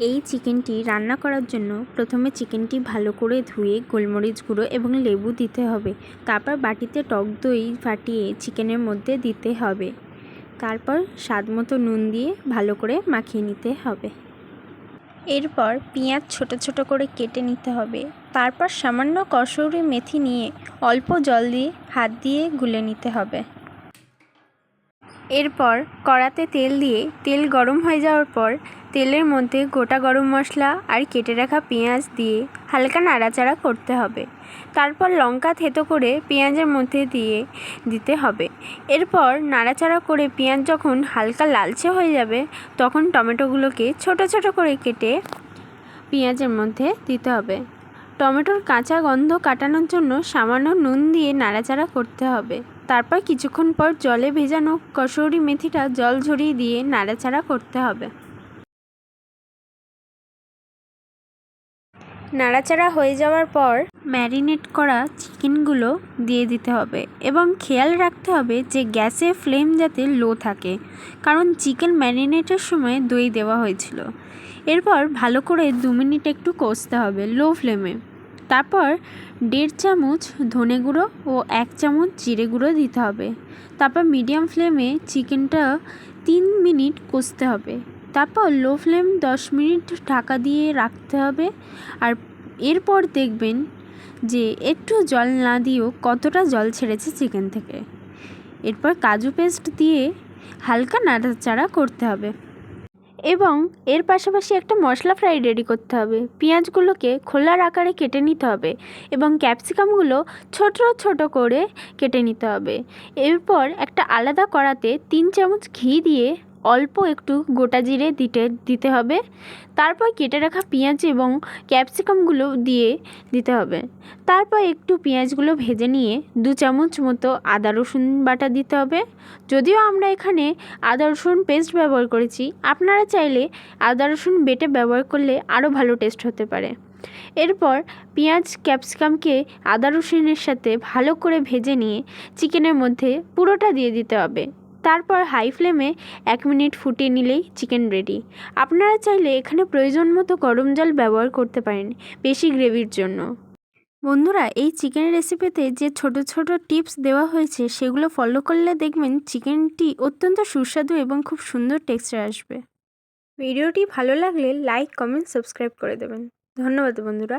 এই চিকেনটি রান্না করার জন্য প্রথমে চিকেনটি ভালো করে ধুয়ে গোলমরিচ গুঁড়ো এবং লেবু দিতে হবে। তারপর বাটিতে টক দই ফাটিয়ে চিকেনের মধ্যে দিতে হবে। তারপর স্বাদমতো নুন দিয়ে ভালো করে মাখিয়ে নিতে হবে। এরপর পেঁয়াজ ছোট ছোট করে কেটে নিতে হবে। তারপর সামান্য কসুরি মেথি নিয়ে অল্প জল দিয়ে হাত দিয়ে গুলে নিতে হবে। এরপর কড়াতে তেল দিয়ে তেল গরম হয়ে যাওয়ার পর তেলের মধ্যে গোটা গরম মশলা আর কেটে রাখা পেঁয়াজ দিয়ে হালকা নাড়াচাড়া করতে হবে। তারপর লঙ্কা থেতো করে পেঁয়াজের মধ্যে দিয়ে দিতে হবে। এরপর নাড়াচাড়া করে পেঁয়াজ যখন হালকা লালচে হয়ে যাবে তখন টমেটোগুলোকে ছোট ছোট করে কেটে পেঁয়াজের মধ্যে দিতে হবে। টমেটোর কাঁচা গন্ধ কাটানোর জন্য সামান্য নুন দিয়ে নাড়াচাড়া করতে হবে। তারপর কিছুক্ষণ পর জলে ভেজানো কসুরি মেথিটা জল ঝরিয়ে দিয়ে নাড়াচাড়া করতে হবে। নাড়াচাড়া হয়ে যাওয়ার পর ম্যারিনেট করা চিকেনগুলো দিয়ে দিতে হবে এবং খেয়াল রাখতে হবে যে গ্যাসের ফ্লেম যাতে লো থাকে, কারণ চিকেন ম্যারিনেটের সময় দই দেওয়া হয়েছিল। এরপর ভালো করে 2 মিনিট একটু কষতে হবে লো ফ্লেমে। তারপর 1.5 চামচ ধনে গুঁড়ো ও 1 চামচ জিরে গুঁড়ো দিতে হবে। তারপর মিডিয়াম ফ্লেমে চিকেনটা 3 মিনিট কষতে হবে। তারপর লো ফ্লেম 10 মিনিট ঢাকা দিয়ে রাখতে হবে। আর এরপর দেখবেন যে একটু জল না দিয়েও কতটা জল ছেড়েছে চিকেন থেকে। এরপর কাজু পেস্ট দিয়ে হালকা নাড়াচাড়া করতে হবে এবং এর পাশাপাশি একটা মশলা ফ্রাই রেডি করতে হবে। পেঁয়াজগুলোকে খোলার আকারে কেটে নিতে হবে এবং ক্যাপসিকামগুলো ছোট ছোট করে কেটে নিতে হবে। এরপর একটা আলাদা কড়াতে 3 চামচ ঘি দিয়ে অল্প একটু গোটা জিরে দিতে হবে। তারপর কেটে রাখা পেঁয়াজ এবং ক্যাপসিকামগুলো দিয়ে দিতে হবে। তারপর একটু পেঁয়াজগুলো ভেজে নিয়ে 2 চামচ মতো আদা রসুন বাটা দিতে হবে। যদিও আমরা এখানে আদা রসুন পেস্ট ব্যবহার করেছি, আপনারা চাইলে আদা রসুন বেটে ব্যবহার করলে আরও ভালো টেস্ট হতে পারে। এরপর পেঁয়াজ ক্যাপসিকামকে আদা রসুনের সাথে ভালো করে ভেজে নিয়ে চিকেনের মধ্যে পুরোটা দিয়ে দিতে হবে। তারপর হাই ফ্লেমে 1 মিনিট ফুটিয়ে নিলেই চিকেন রেডি। আপনারা চাইলে এখানে প্রয়োজন মতো গরম জল ব্যবহার করতে পারেন বেশি গ্রেভির জন্য। বন্ধুরা, এই চিকেন রেসিপিতে যে ছোট ছোট টিপস দেওয়া হয়েছে সেগুলো ফলো করলে দেখবেন চিকেনটি অত্যন্ত সুস্বাদু এবং খুব সুন্দর টেক্সচার আসবে। ভিডিওটি ভালো লাগলে লাইক, কমেন্ট, সাবস্ক্রাইব করে দেবেন। ধন্যবাদ বন্ধুরা।